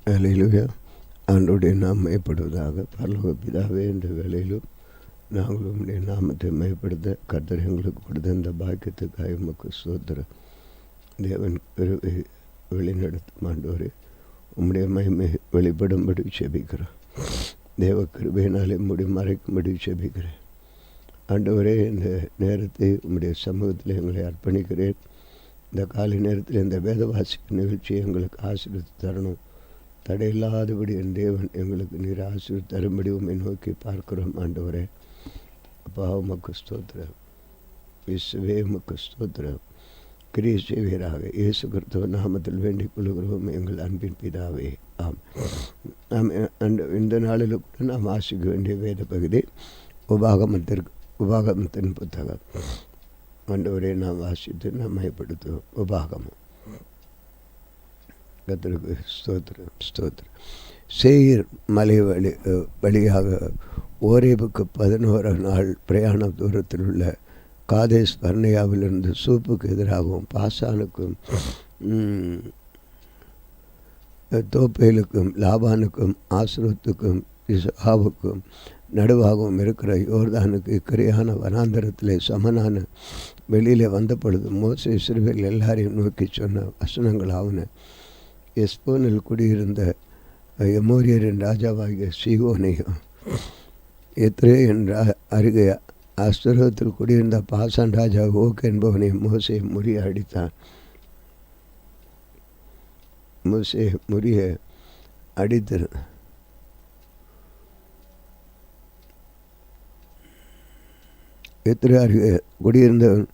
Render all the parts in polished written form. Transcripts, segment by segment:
வேலையிலுயா ஆண்டோடைய நாம் மேம்படுவதாக. பரலோக பிதாவே, என்ற வேலையிலும் நாங்கள் உங்களுடைய நாமத்தை மேம்படுத்த கர்த்தர் எங்களுக்கு கொடுத்த இந்த பாக்கியத்துக்காக உமக்கு ஸ்தோத்திரம். தேவன் கிருபை வழிநடத்தும் ஆண்டவரே, உம்முடைய மகிமை வெளிப்படும்படி செபிக்கிறோம். தேவ கிருபையினாலே மறைக்கும்படி செபிக்கிறேன். ஆண்டவரே, இந்த நேரத்தை உம்முடைய சமூகத்தில் எங்களை அர்ப்பணிக்கிறேன். இந்த காலை நேரத்தில் இந்த வேத வாசிப்பு நிகழ்ச்சியை எங்களுக்கு ஆசீர்வதித்து தரணும். தடையில்லாதபடி என் தேவன் எங்களுக்கு நீர் ஆசீர்வதித்து தரும்படி உம்மை நோக்கி பார்க்கிறோம். ஆண்டவரே, அப்பா உமக்கு ஸ்தோத்திரம். இயேசுவே உமக்கு ஸ்தோத்திரம். கிரியை செய்வீராக. இயேசு கிறிஸ்துவ நாமத்தில் வேண்டிக் கொள்கிறோம் எங்கள் அன்பின் பிதாவே. ஆம். இந்த நாளில் கூட நாம் வாசிக்க வேண்டிய வேத பகுதி உபாகமத்தின் புத்தகம். ஆண்டவரை நாம் வாசித்து நாம் மயப்படுத்துவோம். உபாகமம். கர்த்தருக்கு ஸ்தோத்திரம் ஸ்தோத்திரம். சேயீர் மலை வழியாக ஓரேபுக்கு 11 நாள் பிரயாண தூரத்தில் உள்ள காதேஸ் பர்னேயாவிலிருந்து சூப்புக்கு எதிராகவும் பாசானுக்கும் தோப்பேலுக்கும் லாபானுக்கும் ஆஸ்ரோத்துக்கும் இஸ்ஆவுக்கும் நடுவாகவும் இருக்கிற யோர்தானுக்கு இக்கரையான வனாந்தரத்திலே சமனான வெளியில் வந்த பொழுது மோசே இஸ்ரவேல் எல்லாரையும் நோக்கி சொன்ன வசனங்களாவன. எஸ்போனில் குடியிருந்த எமோரியரின் ராஜாவாகிய சீகோனையும் எத்ரே என்ற அருகே அஸ்தரோத்தில் குடியிருந்த பாசான் ராஜா ஓக் என்பவனை மோசே முறிய அடித்து எத்ரே அருகே குடியிருந்தவன்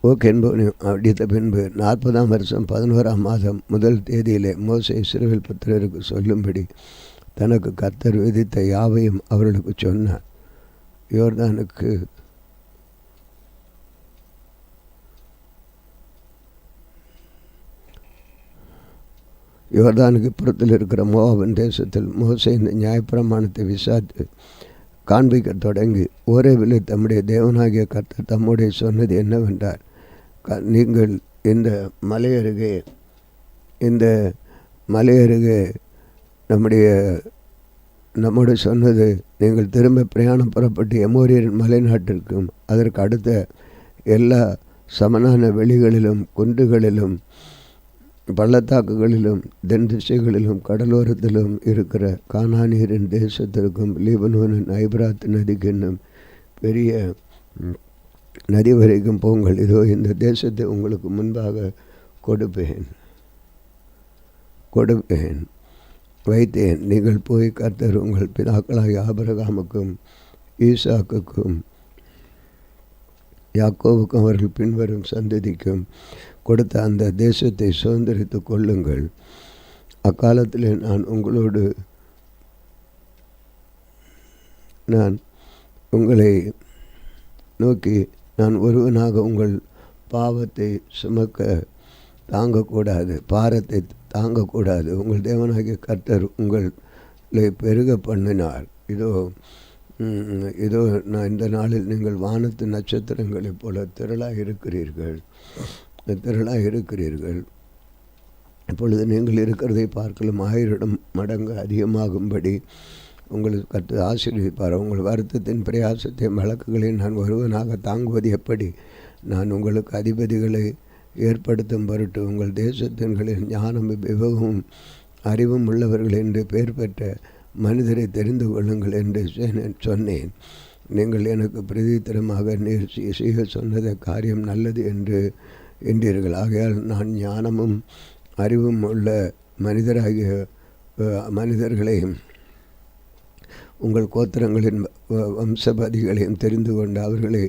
ஓக் என்பவனையும் அடித்த பின்பு 40ஆம் வருஷம் 11ஆம் மாதம் முதல் தேதியிலே மோசே இஸ்ரவேல் புத்திரருக்கு சொல்லும்படி தனக்கு கர்த்தர் விதித்த யாவையும் அவர்களுக்கு சொன்னார். யோர்தானுக்கு புறத்தில் இருக்கிற மோவாபின் தேசத்தில் மோசே இந்த நியாயப்பிரமாணத்தை விசாரித்து காண்பிக்க தொடங்கி ஓரேபிலே தம்முடைய தேவனாகிய கர்த்தர் தம்முடைய சொன்னது என்னவென்றார், நீங்கள் இந்த மலை அருகே நம்முடைய சொன்னது, நீங்கள் திரும்ப பிரயாணம் புறப்பட்டு எமோரியரின் மலை நாட்டிற்கும் அதற்கு அடுத்த எல்லா சமனான வெளிகளிலும் குன்றுகளிலும் பள்ளத்தாக்குகளிலும் தென் திசைகளிலும் கடலோரத்திலும் இருக்கிற கானானியரின் தேசத்திற்கும் லீபனோனின் ஐபிராத் நதிக்கு என்னும் பெரிய நதி வரைக்கும் போங்கள். இதோ இந்த தேசத்தை உங்களுக்கு முன்பாக கொடுப்பேன் வைத்தேன். நீங்கள் போய் கர்த்தர் உங்கள் பிதாக்களாகிய ஆபிரகாமுக்கும் ஈசாக்குக்கும் யாக்கோவுக்கும் அவர்கள் பின்வரும் சந்ததிக்கும் கொடுத்த அந்த தேசத்தை சுதந்திரித்து கொள்ளுங்கள். அக்காலத்தில் நான் உங்களை நோக்கி, நான் ஒருவனாக உங்கள் பாவத்தை பாரத்தை தாங்கக்கூடாது. உங்கள் தேவனாகிய கர்த்தர் உங்களை பெருக பண்ணினார். இதோ நான் இந்த நாளில் நீங்கள் வானத்து நட்சத்திரங்களைப் போல திரளாக இருக்கிறீர்கள். இப்பொழுது நீங்கள் இருக்கிறதை பார்க்கலாம் 1000 மடங்கு அதிகமாகும்படி உங்களுக்கு கர்த்தர் ஆசீர்வதிப்பார். உங்கள் வருத்தத்தின் பிரயாசத்தை வழக்குகளை நான் ஒருவனாக தாங்குவது எப்படி? நான் உங்களுக்கு அதிபதிகளை ஏற்படுத்தும் பொருட்டு உங்கள் தேசத்தின்களில் ஞானமும் விவேகமும் அறிவும் உள்ளவர்கள் என்று பெயர் பெற்ற மனிதரை தெரிந்து கொள்ளுங்கள் என்று சொன்னேன். நீங்கள் எனக்கு பிரதித்திரமாக நீர் செய்ய சொன்னத காரியம் நல்லது என்றீர்கள். ஆகையால் நான் ஞானமும் அறிவும் உள்ள மனிதர்களையும் உங்கள் கோத்திரங்களின் வம்சபதிகளையும் தெரிந்து கொண்டு அவர்களை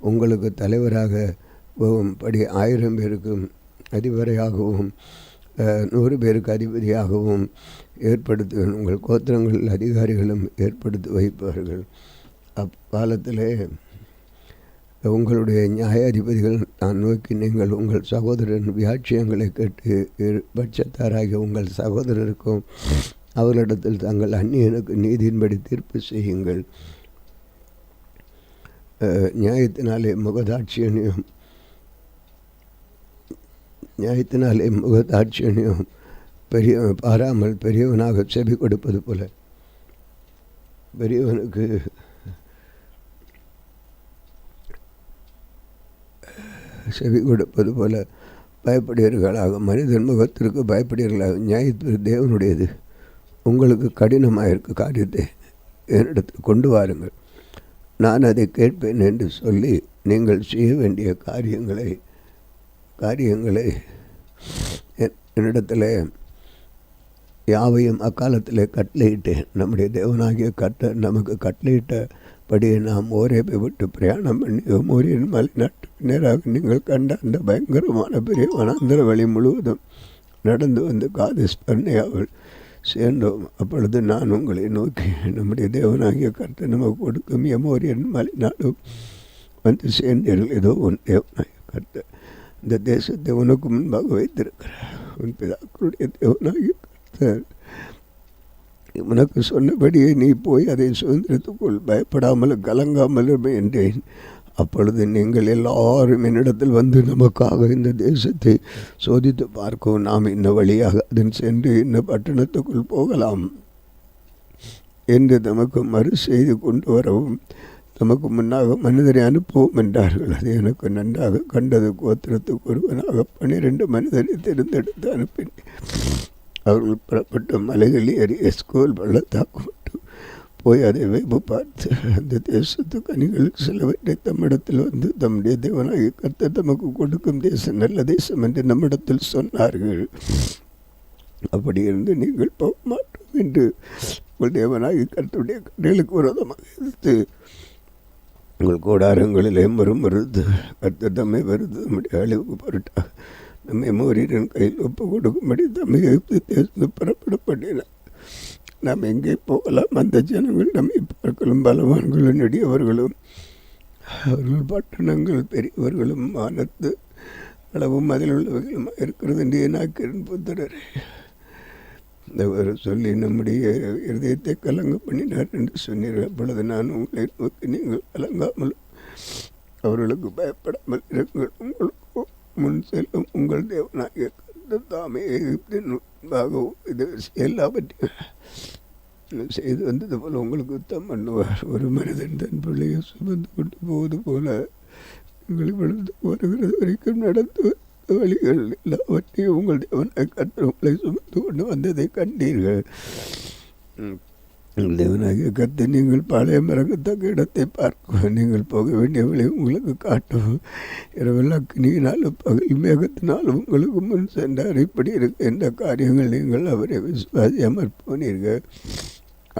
உங்களுக்கு தலைவராக படி 1000 பேருக்கும் அதிபரையாகவும் 100 பேருக்கு அதிபதியாகவும் ஏற்படுத்துவேன். உங்கள் கோத்திரங்கள் அதிகாரிகளும் ஏற்படுத்தி வைப்பார்கள். அக்காலத்திலே உங்களுடைய நியாயாதிபதிகள் நான் நோக்கி, நீங்கள் உங்கள் சகோதரன் வியாட்சியங்களை கேட்டு பட்சத்தாராகிய உங்கள் சகோதரருக்கும் அவர்களிடத்தில் தங்கள் அந்நியனுக்கு நீதியின்படி தீர்ப்பு செய்யுங்கள். நியாயத்தினாலே முகதாட்சியனையும் பாராமல் பெரியவனாக செவி கொடுப்பது போல, பெரியவனுக்கு செவி கொடுப்பது போல பயப்படுவீர்களாக, மனிதன் முகத்திற்கு பயப்படுவீர்களாக. நியாயத்து தேவனுடையது. உங்களுக்கு கடினமாக இருக்க காரியத்தை என்னிடத்தில் கொண்டு வாருங்கள், நான் அதை கேட்பேன் என்று சொல்லி நீங்கள் செய்ய வேண்டிய காரியங்களை என்னிடத்தில் யாவையும் அக்காலத்தில் கட்டளையிட்டேன். நம்முடைய தேவனாகிய நமக்கு கட்டளையிட்டபடியே நாம் ஓரேபை விட்டு பிரயாணம் பண்ணி ஓரியின் மலை நாட்டுக்கு நேராக நீங்கள் கண்ட அந்த பயங்கரமான பெரிய வனாந்தர வழி முழுவதும் நடந்து வந்து காதேஸ் பர்னேயாவில் சேர்ந்தோம். அப்பொழுது நான் உங்களை நோக்கி, நம்முடைய தேவனாகிய கர்த்தர் நமக்கு கொடுக்கும் எமோரியன் மலை நாடும் வந்து சேர்ந்தீர்கள். ஏதோ உன் தேவனாகிய கர்த்தர் இந்த தேசத்தை உனக்கு முன்பாக வைத்திருக்கிறார். உன் பிதாக்களுடைய தேவனாகிய கர்த்தர் உனக்கு சொன்னபடியே நீ போய் அதை சுதந்திரத்துக்குள் பயப்படாமலும் கலங்காமலும் என்றேன். அப்பொழுது நீங்கள் எல்லாரும் என்னிடத்தில் வந்து நமக்காக இந்த தேசத்தை சோதித்து பார்க்கவும், நாம் இந்த வழியாக அதன் சென்று இந்த பட்டணத்துக்குள் போகலாம் என்று தமக்கு மறு செய்து கொண்டு வரவும் தமக்கு முன்னாக மனிதரை அனுப்புவோம் என்றார்கள். அது எனக்கு நன்றாக கண்டது. கோத்திரத்துக்கு ஒருவனாக 12 மனிதரை தேர்ந்தெடுத்து அனுப்பினேன். அவர்கள் புறப்பட்டு மலைகளில் ஏறி எஸ்கோல் பள்ளத்தாக்கு போய் அதை வைப்பு பார்த்து அந்த தேசத்து கனிகளுக்கு சிலவற்றை தம்மிடத்தில் வந்து தம்முடைய தேவனாகி கர்த்தர் தமக்கு கொடுக்கும் தேசம் நல்ல தேசம் என்று நம்மிடத்தில் சொன்னார்கள். அப்படி இருந்து நீங்கள் போக மாட்டோம் என்று உங்கள் தேவனாகி கர்த்தருடைய கண்களுக்கு விரோதமாக எதிர்த்து உங்கள் கூடாரங்களிலே மறுத்து கர்த்தர் தம்மை வருது நம்முடைய அழிவுக்கு பொருட்டாக நம்மை மோரியரின் கையில் ஒப்பு கொடுக்கும்படி தம்மை எகிப்து புறப்படப்படினார். நாம் எங்கே போகலாம்? அந்த ஜனங்கள் நம்மை பார்க்கலும் பலவான்களும் நெடியவர்களும் அவர்கள் பட்டணங்கள் பெரியவர்களும் வானத்து அளவும் அதில் உள்ளவர்களும் இருக்கிறது என்று நாக்கின் புத்திரரே ஒரு சொல்லி நம்முடைய இருதயத்தை கலங்க பண்ணினார் என்று சொன்னீர்கள். அப்பொழுது நான் உங்களை நோக்கி, நீங்கள் கலங்காமலும் அவர்களுக்கு பயப்படாமல் இருங்கள். உங்களுக்கு முன் செல்லும் உங்கள் தேவனாகிய கர்த்தர் தாமே எகிப்தின் முன்பாகவும் இது எல்லாவற்றையும் செய்து வந்தது போல உங்களுக்கு யுத்தம் பண்ணுவார். ஒரு மனிதன் தன் பிள்ளையை சுமந்து கொண்டு போவது போல நீங்கள் விழுந்து வருகிறது வரைக்கும் நடந்து வழிகள் எல்லாவற்றையும் உங்கள் தேவனாகிய கர்த்தர் உங்களை சுமந்து கொண்டு வந்ததை கண்டீர்கள். தேவனாகிய கர்த்தர் நீங்கள் பாளையம் இறங்கத்தக்க இடத்தை பார்க்க, நீங்கள் போக வேண்டிய வழி உங்களுக்கு காட்டவும், இரவில் அக்னியினாலும் பகல் மேகத்தினாலும் உங்களுக்கு முன் சென்றார். இப்படி இருக்க எந்த காரியங்கள் நீங்கள் அவரை விசுவாசியாமற் போனீர்கள்.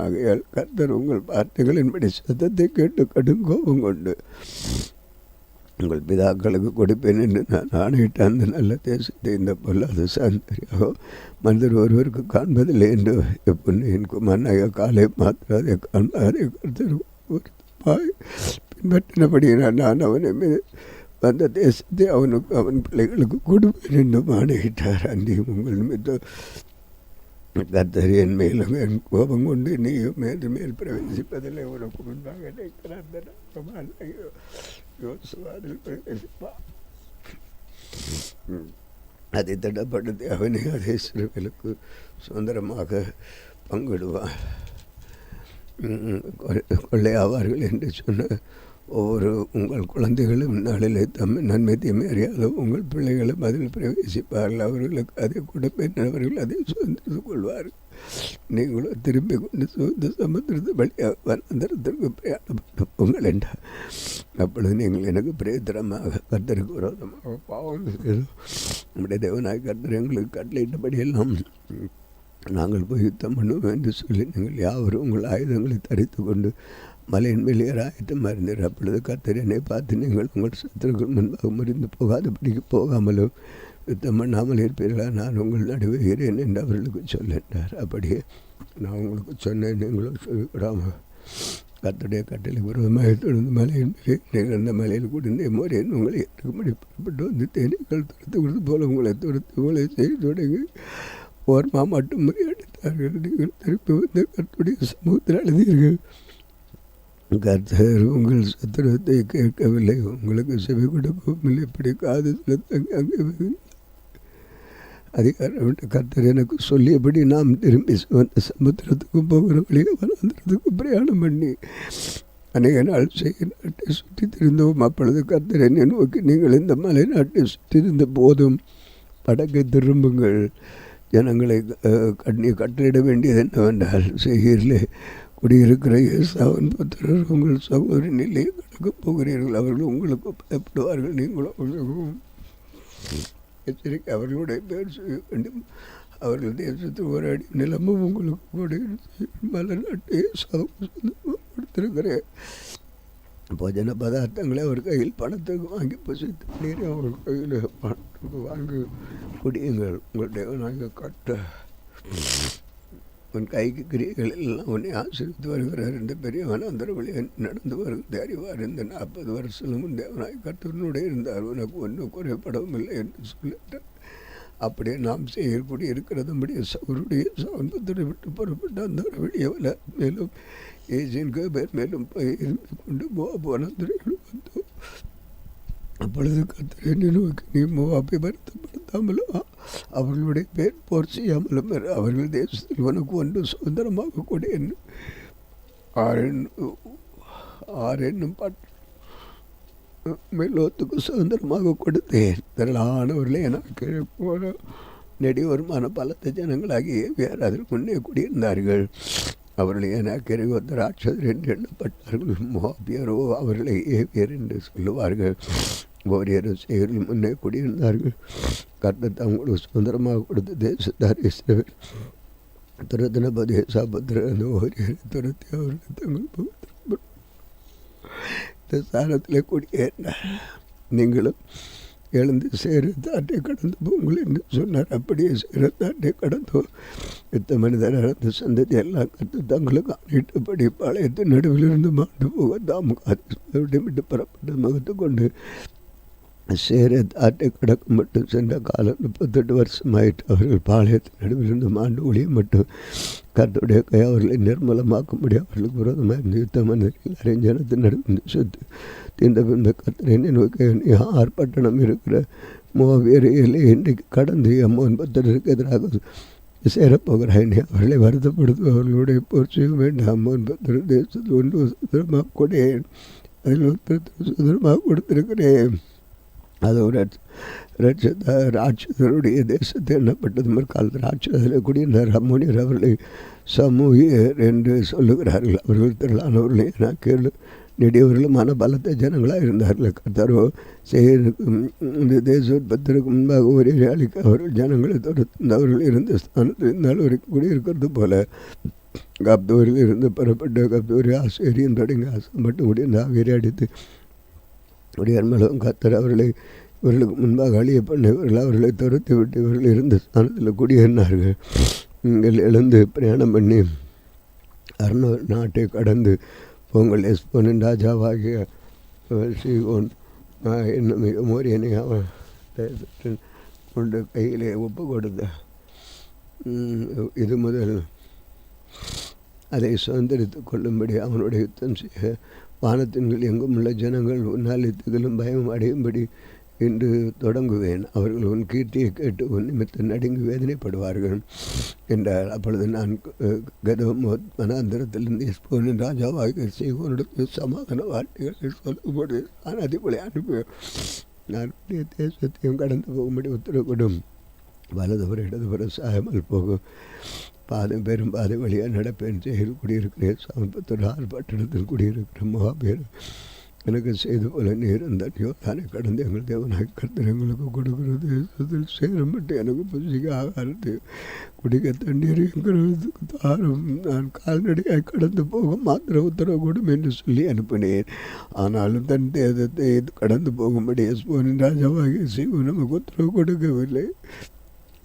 ஆகையால் கர்த்தர் உங்கள் வார்த்தைகளின்படி சத்தத்தை கேட்டு கடும் கோபம் கொண்டு உங்கள் பிதாக்களுக்கு கொடுப்பேன் என்று நான் ஆணையிட்ட அந்த நல்ல தேசத்தை இந்த பொல்லாத சாந்தரியாக மனிதர் ஒருவருக்கு காண்பதில்லை என்று என் குமாரனாக காலை மாத்திராதை காண்பாதை கர்த்தர் பின்பற்றினபடியினால் நான் அவனை மீது வந்த தேசத்தை அவன் பிள்ளைகளுக்கு கொடுப்பேன் என்று ஆணையிட்டார். அன்றையும் உங்கள் நிமித்தம் கர்த்தர் என் மேலும் என் கோபம் கொண்டு நீயும் மேல் பிரவேசிப்பதில்லை. உனக்கு முன்பாக நினைக்கிறார் யோசுவாதில் பிரவேசிப்பார். அதை திடப்படுத்தி அவனை அதே சிறுகளுக்கு சுதந்திரமாக பங்கிடுவார். கொள்ளையாவார்கள் என்று சொன்ன ஒவ்வொரு உங்கள் குழந்தைகளும் நாளிலே நன்மை தீமை அறியாத உங்கள் பிள்ளைகளும் அதில் பிரவேசிப்பார்கள். அவர்களுக்கு அதை கொடுப்பேன், அவர்கள் அதை சுதந்திரத்து கொள்வார்கள். நீங்களும் திரும்பி கொண்டு சுதந்திர சமுத்திரத்து வழியாக வனாந்தரத்திற்கு பிரயாணப்பட்டு போங்கள் என்றார். அப்பொழுது நீங்கள் எனக்கு பிரேத்திரமாக கர்த்தருக்கு விரோதமாக பாவம் செய்தோம். நம்முடைய தேவனாய் கர்த்தர் எங்களுக்கு கட்டளையிட்டபடியெல்லாம் நாங்கள் போய் யுத்தம் பண்ணுவோம் என்று சொல்லி நீங்கள் யாவரும் உங்கள் ஆயுதங்களை தரித்து கொண்டு மலையின் மேல் ஏற ஆயத்தமாக இருந்தீர். அப்பொழுது கர்த்தர் என்னை பார்த்து, நீங்கள் உங்கள் சத்துருக்கள் முன்பாக முறிந்து போகாதபடிக்கு போகாமலும் யுத்தம் பண்ணாமல் இருப்பீர்களா? நான் உங்கள் நடுவே இருக்கிறேன் என்று அவர்களுக்கு சொல்லின்றார். அப்படியே நான் உங்களுக்கு சொன்னேன், நீங்களும் சொல்லிவிடாமல் கர்த்தருடைய கட்டளை விரோதமாக தொடர்ந்து மலையின் மேலே நீங்கள் அந்த மலையில் கூடிய மோரியன் உங்களை ஏற்றுக்கும்படி புறப்பட்டு வந்து தேனீக்கள் துரத்து கொடுத்து போல உங்களை துரத்து உங்களை செய்து தொடங்கி ஓர்மா மட்டும் முறியடித்தார்கள். நீங்கள் திருப்பி வந்து கர்த்தருடைய சமூகத்தில் அழுதீர்கள். கர்த்தர் உங்கள் சத்துரத்தை கேட்கவில்லை, உங்களுக்கு செவி கொடுக்கவும் இல்லை. இப்படி காது செலுத்த அங்கே அதிகாரம் விட்டு கர்த்தர் எனக்கு சொல்லியபடி நாம் திரும்பி சமுத்திரத்துக்கு போகிற வழியை வனாந்திரத்துக்கு பிரயாணம் பண்ணி அநேக நாள் செய்ய நாட்டை சுற்றி திருந்தோம். அப்பொழுது கர்த்தர் என்னை நோக்கி, நீங்கள் இந்த மலை நாட்டை சுற்றி இருந்த போதும் படகை திரும்புங்கள். ஜனங்களை கட்டளையிட வேண்டியது என்னவென்றால், செய்கீரில் குடியிருக்கிற ஏசாவின் புத்திரர் உங்கள் சகோதரனிலே கடக்க போகிறீர்கள். அவர்கள் உங்களுக்கு பயப்படுவார்கள். நீங்களும் அவர்களுக்கும் எச்சரிக்கை அவர்களுடைய பேர் செய்ய வேண்டும். அவர்கள் தேசத்து ஒரு அடி நிலமும் உங்களுக்கு கூட மலை நாட்டை கொடுத்திருக்கிறேன். போஜன பதார்த்தங்களை அவர் கையில் பணத்துக்கு வாங்கி புசித்து நீரை அவர் கையில் பணத்துக்கு வாங்கி குடியுங்கள். உங்களுடைய நாங்கள் கட்ட உன் கைக்கு கிரியைகள் எல்லாம் உன்னை ஆசிரித்து வருகிறார் என்று பெரியவன் அந்த வழியை நடந்து வருகிறது அறிவார். இந்த 40 வருஷமும் தேவனாய் கர்த்தனுடைய இருந்தார். உனக்கு ஒன்றும் குறைபடவும் இல்லை என்று சொல்லிட்டார். அப்படியே நாம் செய்யக்கூடிய இருக்கிறதுபடியே சவருடைய சவன்பத்திரை விட்டு புறப்பட்டு அந்த வெளியே மேலும் ஏஜின் பேர் மேலும் கொண்டு போனந்துரைகள் வந்தோம். அப்பொழுது கர்த்தர் என்னை நோக்கி, நீ மோவாபை வருத்தப்படுத்தாமலோ அவர்களுடைய பேர் போர் செய்யாமலும் அவர்கள் தேசத்தில் உனக்கு ஒன்று சுதந்திரமாக கூட என்ன 6 என்னும் மேலோத்துக்கு சுதந்திரமாக கொடுத்தேன். திரளானவர்களே எனக்கு போல நெடியோருமான பலத்த ஜனங்களாகிய வேறு அதில் முன்னே குடியிருந்தார்கள். அவர்களை எனக்கு ஒத்த ராட்சதர் என்று எண்ணப்பட்டார்கள். மோபியரோ அவர்களை ஏவியர் என்று சொல்லுவார்கள். ஓரியரும் செயலில் முன்னே குடியிருந்தார்கள். கர்த்தர் தங்களுக்கு சுதந்திரமாக கொடுத்த தேசத்தார் இஸ்ரவேல் துரத்தின தேசாபத்திர ஓரியரை துரத்தி அவர்கள் தங்கள் இந்த ஸ்தானத்தில் குடியேறினார். நீங்களும் எழுந்து சேரத்தாட்டை கடந்து போங்கள் என்று சொன்னார். அப்படியே சேரத்தாட்டை கடந்தோம். யுத்த மனிதர் நடந்த சந்ததி எல்லாம் கற்று தங்களுக்கு ஆணையிட்டபடி பாளையத்தின் நடுவிலிருந்து மாண்டு போக தாம் விட்டு புறப்பட்டு முகத்து கொண்டு சேரத்தாட்டை கடக்க மட்டும் சென்ற காலம் 38 வருஷமாயிட்டு. அவர்கள் பாளையத்தின் நடுவிலிருந்து மாண்டு ஒளிய மட்டும் கர்த்தருடைய கை அவர்களை நிர்மலமாக்கும்படி அவர்களுக்கு விரோதமாக இருந்த யுத்த மனிதர்கள் எல்லாரையும் ஜனத்தின் நடுவில் சுத்து தீர்ந்த பின்பு கர்த்தர் என்னை நோக்கி, ஆர்ப்பட்டணம் இருக்கிற மோவேரியிலே இன்றைக்கு கடந்து அம்மோன் பத்திரருக்கு எதிராக சேரப்போகிறாய். அவர்களை வருத்தப்படுத்தும் அவர்களுடைய போர் செய்ய வேண்டாம். அம்மோன் பத்திர தேசத்தில் ஒன்று சுதந்திரமாக கொடேன். அதில் சுதந்திரமாக கொடுத்திருக்கிறேன். அது ஒரு ராட்சதருடைய தேசத்தை எண்ணப்பட்டது. முற்காலத்தில் ராட்சதில் குடியிருந்தார் அம்மோனியர். அவர்களை சமூகர் என்று சொல்லுகிறார்கள். அவர்கள் திரளானவர்களை நான் கேளு நெடியவர்களுமான பலத்த ஜனங்களாக இருந்தார்கள். கர்த்தரோ இந்த தேசோற்பத்திற்கு முன்பாக ஒரே அளிக்க அவர்கள் ஜனங்களை அவர்கள் இருந்த ஸ்தானத்தில் இருந்தால் ஒரு குடியிருக்கிறது போல கப்தூரில் இருந்து புறப்பட்ட கப்தூரி ஆசிரியன் தொடங்கி ஆசம் மட்டும் குடியிருந்த ஆவியரை அடித்து குடியர்மலும் கர்த்தர் அவர்களை இவர்களுக்கு முன்பாக அழிய பண்ணவர்கள் அவர்களை துரத்தி விட்டு இவர்கள் இருந்த ஸ்தானத்தில் குடியேறினார்கள். நீங்கள் எழுந்து பிரயாணம் பண்ணி அர்ணோ நாட்டை கடந்து பொங்கல் எஸ்போனின் ராஜாவாகிய சீகோன் என்னும் மோரியனை கொண்டு கையிலே ஒப்பு கொடுத்த இது முதல் அதை சுதந்திரித்து கொள்ளும்படி அவனுடைய யுத்தம் செய்ய வானத்தின்கள் எங்கும் உள்ள ஜனங்கள் உன்னால் இத்துகளும் பயம் அடையும்படி என்று தொடங்குவேன். அவர்கள் உன் கீர்த்தியை கேட்டு உன் நிமித்தம் நடுங்கி வேதனைப்படுவார்கள் என்றார். அப்பொழுது நான் கதோமோத் வனாந்திரத்திலிருந்து எஸ்போனின் ராஜாவாக சீகோனுடைய சமாதான வார்த்தைகளை சொல்லும்போது நான் அதிபலை அனுப்புவேன். நான் தேசத்தையும் கடந்து போகும்படி உத்தரவு கொடும். வலதுபுற இடதுபுற சாயாமல் போகும் பாதம் பெரும் பாதை வழியாக நடப்பேன். செயல் குடியிருக்கிற சாம்பத்தோடு ஆர்ப்பாட்டத்தில் குடியிருக்கிற மகாபேர் எனக்கு செய்து போல நீர் அந்த யோர்தானை கடந்து எங்கள் தேவனாய் கர்த்தர் எங்களுக்கு கொடுக்கிற தேசத்தில் சேரும் மட்டும் எனக்கு புசிக்க ஆகாரத்தை குடிக்க தண்ணீர் எங்களுக்கு தாரும். நான் கால்நடையாய் கடந்து போக மாத்திர உத்தரவு கொடும் என்று சொல்லி அனுப்பினேன். ஆனாலும் தன் தேசத்தை கடந்து போகும்படி எஸ்போனின் ராஜாவாகிய சீகோன் நமக்கு உத்தரவு கொடுக்கவில்லை.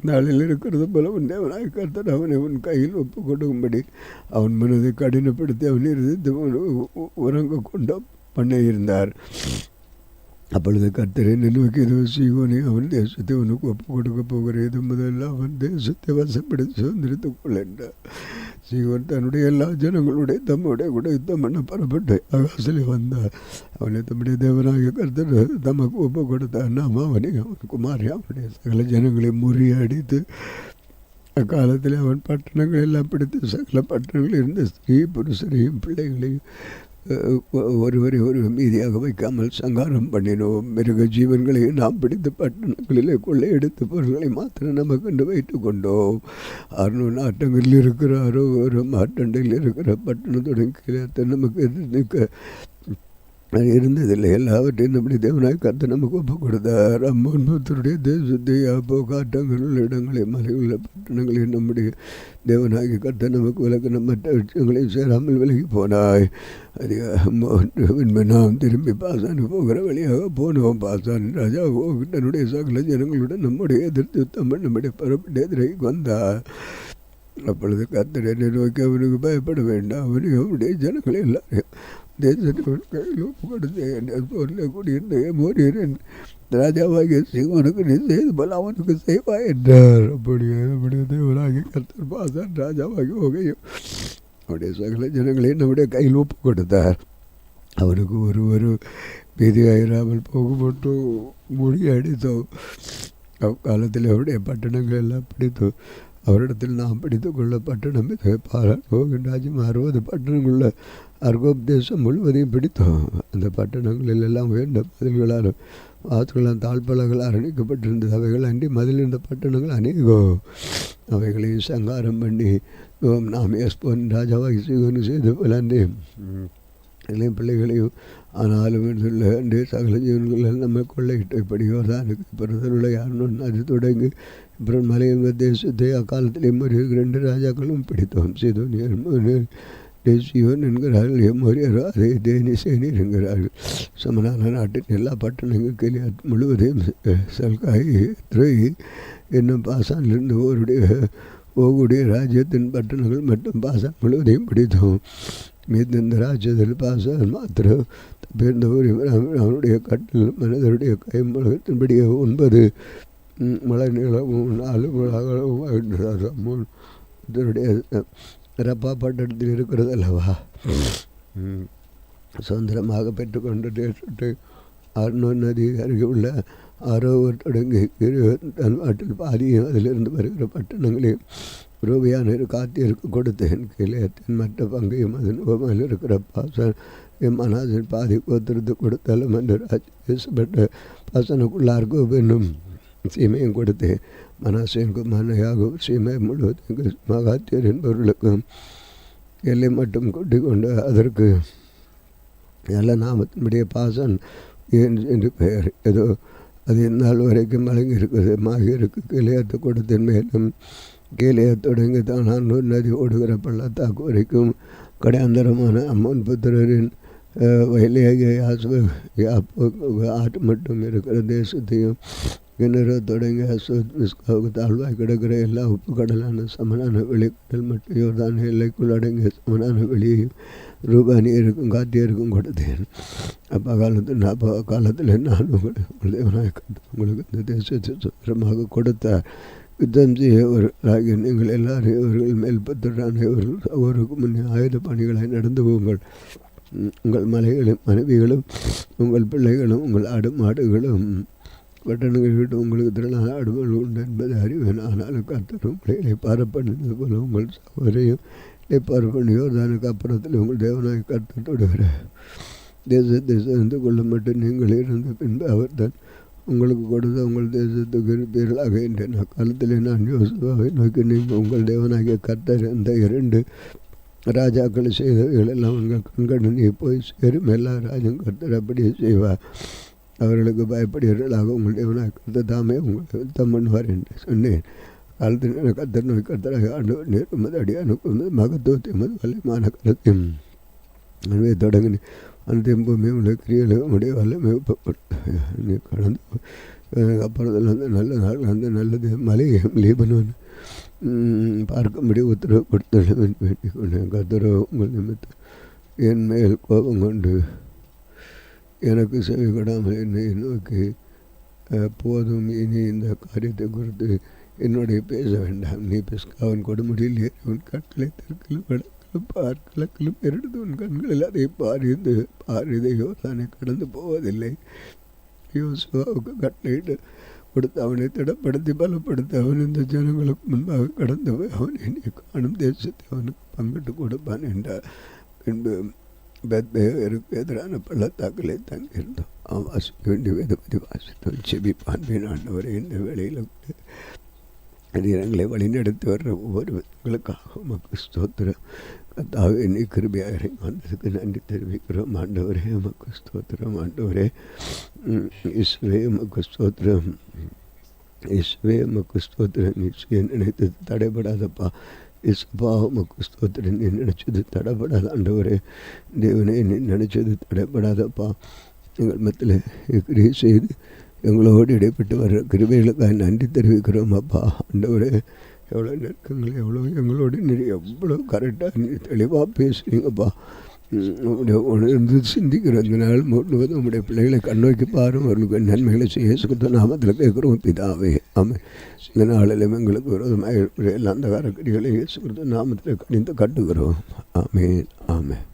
நாளில் இருக்கிறது போல உன் தேவனாய் கர்த்தர் அவனை உன் கையில் ஒப்பு கொடுக்கும்படி அவன் மனதை கடினப்படுத்தி அவன் இருந்தது உறங்க கொண்ட பண்ண இருந்தார். அப்பொழுது கர்த்தரை நோக்கி சீகோனை அவன் தேசத்தை உனக்கு ஒப்பு கொடுக்க போகிற இது முதல்ல அவன் தேசத்தை வசப்படுத்தி சுதந்திரத்துக்குள் என்றார். சீவன் தன்னுடைய எல்லா ஜனங்களுடைய தம்முடைய கூட யுத்தம் பண்ண புறப்பட்டு ஆகாசிலே வந்தார். அவனை தம்முடைய தேவனாகிய கர்த்தர் தமக்கு ஒப்பு கொடுத்தார். நாம் அவனையும் அவன் குமாரி அவனுடைய சகல ஜனங்களையும் முறியடித்து அக்காலத்தில் அவன் பட்டணங்கள் எல்லாம் பிடித்து சகல பட்டணங்களில் இருந்த ஸ்திரீ புருஷரையும் பிள்ளைகளையும் ஒருவரை ஒரு மீதியாக வைக்காமல் சங்காரம் பண்ணினோம். மிருக ஜீவன்களையும் நாம் பிடித்த பட்டணங்களிலே கொள்ளையெடுத்து பொருள்களை மாத்திரம் நமக்கு வைத்து கொண்டோம். 600 நாட்டங்களில் இருக்கிறாரோ ஒரு மாட்டண்டையில் இருக்கிற பட்டணத்துடன் கீழே நமக்கு எதிர்க்க இருந்ததில்லை. எல்லாவற்றையும் நம்முடைய தேவனாய் கர்த்தர் நமக்கு ஒப்பு கொடுத்தார். அம்மோன் புத்தருடைய தேசத்தை அப்போ காட்டங்கள் இடங்களை மலையுள்ள பட்டணங்களையும் நம்முடைய தேவனாகி கர்த்தர் நமக்கு விலகின மற்ற விஷயங்களையும் சேராமல் விலகி போனாய். அது நாம் திரும்பி பாசானுக்கு போகிற வழியாக போனோம். பாசான் ராஜா தன்னுடைய சகல ஜனங்களுடன் நம்முடைய எதிர்த்து தமிழ் நம்முடைய பரப்பிட்டு எதிரைக்கு வந்தார். அப்பொழுது கர்த்தர் என்னை நோக்கி அவனுக்கு பயப்பட வேண்டாம், அவனையும் அவனுடைய ஜனங்களை எல்லாரையும் தேசத்தின் கையில் ஒப்பு கொடுத்தேன். போரில் கூடியிருந்த மோரியன் ராஜாவாகிய சீகோனுக்கு நீ செய்து போல அவனுக்கு செய்வாய் என்றார். அப்படியே தேவனாகிய கர்த்தர் பாசான் ராஜாவாகி ஓகையும் அவருடைய சகல ஜனங்களையும் நம்முடைய கையில் ஒப்பு கொடுத்தார். அவனுக்கு ஒரு பீதியாயிராமல் போகும்போட்டு முறியடித்தோம். அக்காலத்தில் அவருடைய பட்டணங்கள் எல்லாம் பிடித்தோம். அவரிடத்தில் நாம் பிடித்து கொள்ள பட்டணம் பாரான் ராஜ்யம் 60 பட்டணங்களில் அர்கோப் தேசம் முழுவதையும் பிடித்தோம். அந்த பட்டணங்களில் எல்லாம் உயர்ந்த மதில்களாலும் வாசல்களால் தாழ்பலகளால் அணைக்கப்பட்டிருந்தது. அவைகள் அன்றி மதில் இருந்த பட்டணங்கள் அநேகம். அவைகளையும் சங்காரம் பண்ணி நாம் எஸ்போன் ராஜாவாகி சீகோனு செய்து போல அன்றே இளைய பிள்ளைகளையும் ஆனாலும் அன்றே சகல ஜீவன்கள் நம்ம கொள்ளையிட்ட இப்படியோ தான் பிறந்தருளை யாருன்னு அது தொடங்கி அப்புறம் மலையங்க தேசத்தை அக்காலத்திலே மொழி 2 ராஜாக்களும் பிடித்தோம். சீதோனியர் தேசியோன் என்கிறார்கள், எம்மொழியரோ அதே தேனிசேனியர் என்கிறார்கள். சமனான நாட்டின் எல்லா பட்டணங்கள் முழுவதையும் சல்காய் துறை என்னும் பாசானிலிருந்து ஓகுடைய ராஜ்யத்தின் பட்டணங்கள் மற்றும் பாசான் முழுவதையும் பிடித்தோம். மீது இந்த ராஜ்யத்தில் பாசான் மாத்திரம் பேர்ந்தவர் அவனுடைய கட்டில் மனிதருடைய கை முழகத்தின்படியே 9 மழை நீளமும் 4 முழாகவும் இதனுடைய ரப்பா பட்டணத்தில் இருக்கிறது அல்லவா. சுதந்திரமாக பெற்றுக்கொண்ட தேசத்தை அர்னோன் நதி அருகே உள்ள ஆரோவர் தொடங்கி நாட்டில் பாதியும் அதிலிருந்து வருகிற பட்டணங்களையும் ரூபியான காத்தியருக்கு கொடுத்தேன். கிளையத்தின் மற்ற பங்கையும் அதன் உபமையில் இருக்கிற மனாசின் பாதி கோத்திரத்து கொடுத்தாலும் என்று பேசப்பட்ட பாசனுக்குள்ளார்கோ என்னும் சீமையும் கொடுத்தேன். மனாசியனுக்கு மனையாகும் சீமை முழுவதும் மகாத்தியர் என்பவர்களுக்கும் எல்லை மட்டும் கொட்டி கொண்டு அதற்கு நல்ல நாமத்தினுடைய பாசன் என்று பெயர். ஏதோ அது இந்நாள் வரைக்கும் வழங்கி இருக்குது. மாகியருக்கு கிளையத்து கொடுத்தேன். மேலும் கீழே தொடங்கி தான் நதி ஓடுகிற பள்ளத்தாக்கு வரைக்கும் கடையாந்தரமான அம்மன் புத்திரரின் வயலியாகிய ஆட்டு மட்டும் இருக்கிற தேசத்தையும் கிணறு தொடங்கி அசோத்மிஸ்காவுக்கு தாழ்வாய் கிடக்கிற எல்லா உப்பு கடலான சமனான வெளிக்கடல் மட்டும் யோர்தான் எல்லைக்குள் அடங்கிய சமனான வெளியையும் ரூபானியருக்கும் காத்தியருக்கும் கொடுத்தேன். காலத்தில் நான் உங்கள் தேவனாய் உங்களுக்கு இந்த தேசத்தை சுதந்திரமாக கொடுத்தார். யுத்தம் செய்யவர்களாகிய நீங்கள் எல்லாரும் இவர்கள் மேல் பத்திரானவர்கள் அவருக்கு முன்னே ஆயுத பணிகளை நடந்து போங்கள். உங்கள் மலைகளும் மனைவிகளும் உங்கள் பிள்ளைகளும் உங்கள் ஆடு மாடுகளும் பட்டணங்கள் விட்டு உங்களுக்கு திரளான ஆடுகள் உண்டு என்பதை அறிவேன். ஆனாலும் கர்த்தர் உங்களை இளைப்பார பண்ணினது போல உங்கள் சகோதரையும் இளைப்பார பண்ணியோர்தானுக்கு அப்புறத்தில் உங்கள் தேவனாய் கர்த்தர் தொடுகிற தேசத்தை சேர்ந்து கொள்ள மட்டும் நீங்கள் இருந்த பின்பு அவர் தான் உங்களுக்கு கொடுத்த உங்கள் தேசத்துக்கு இருப்பீர்களாக என்றேன். அக்காலத்தில் நான் யோசுவாவை நோக்கி நீங்கள் உங்கள் தேவனாகிய கர்த்தர் இந்த 2 ராஜாக்கள் செய்தவைகள் எல்லாம் உங்கள் கண்கண்ணி போய் சேரும். எல்லா ராஜும் கர்த்தர் அப்படியே செய்வார். அவர்களுக்கு பயப்படுகிறவர்களாக உங்கள் தேவனாய் கர்த்தர் தாமே உங்களை யுத்தம் பண்ணுவார் என்று சொன்னேன். காலத்தில் கர்த்தர் நோய் கர்த்தராக ஆண்டு நேர்மது அடியானுக்கு மகத்துவத்தை வல்லமான கருத்தையும் அனுவை தொடங்கினேன். அந்த பூமி உடைய கிரியலும் உடைய வல்லமை நீ கடந்து அப்புறத்தில் வந்து நல்ல நாள் அந்த நல்லது மலையும் லீபனோன் பார்க்கும்படி உத்தரவு கொடுத்தேன் வேண்டிக் கொண்டேன். கர்த்தரோ உங்கள் நிமித்தம் என் மேல் கோபம் கொண்டு எனக்கு செவி கொடாமல் என்னை நோக்கி போதும், இனி இந்த காரியத்தை குறித்து என்னுடைய பேச வேண்டாம். நீ அவன் கொடுமுடியில் ஏறி உன் கட்டளை தெற்கிலும் வடக்கிலும் கிழக்கிலும் எடுத்து உன் கண்களில் அதை பாரிதை யோர்தானை கடந்து போவதில்லை. யோசுவாவுக்கு கட்டளையிட்டு கொடுத்து அவனை திடப்படுத்தி பலப்படுத்தி அவன் இந்த ஜனங்களுக்கு முன்பாக கடந்து போய் அவன் என்னை காணும் தேசத்தை அவனுக்கு பங்கிட்டு கொடுப்பான் என்றார். பின்பு பெத்பேருக்கு எதிரான பள்ளத்தாக்களை தங்கியிருந்தோம். அவன் வாசிக்க வேண்டிய வேதபதி வாசித்தவன் செபிப்பான். ஆண்டவரை இந்த வேளையில் நேரங்களை வழிநடத்தி வர்ற ஒவ்வொருவர்களுக்காக உமக்கு ஸ்தோத்திரம். கர்த்தாவே, நீ கிருபையாக வந்ததுக்கு நன்றி தெரிவிக்கிறோம். ஆண்டவரே உமக்கு ஸ்தோத்திரம். ஆண்டவரே இயேசுவே உமக்கு ஸ்தோத்திரம். இயேசுவே உமக்கு ஸ்தோத்திரம். நீ நினைத்தது தடைபடாதப்பா. இயேசுப்பா உமக்கு ஸ்தோத்திரம். நீ நினைச்சது தடைபடாத ஆண்டவரே. தேவனே, நீ நினைச்சது தடைபடாதப்பா. எங்கள் மத்தியில் கிரியை செய்து எங்களோடு இடைப்பட்டு வர்ற கிருபைகளுக்காக நன்றி தெரிவிக்கிறோம் அப்பா. ஆண்டவரே, எவ்வளோ நெருக்கங்கள், எவ்வளோ எங்களோடு நிறைய எவ்வளோ கரெக்டாக தெளிவாக பேசுகிறீங்கப்பா. உணர்ந்து சிந்திக்கிற இந்த நாள் முழுவதும் உங்களுடைய பிள்ளைகளை கண்ணோக்கி பாரும். அவர்களுக்கு நன்மைகளை செய்ய இயேசு நாமத்தில் கேட்குறோம் பிதாவே. ஆமாம். இந்த நாளிலும் எங்களுக்கு விரோதமாக எல்லா அந்த காரக்கடிகளை இயேசு நாமத்தில் கணிந்து கட்டுகிறோம். ஆமேன். ஆமேன்.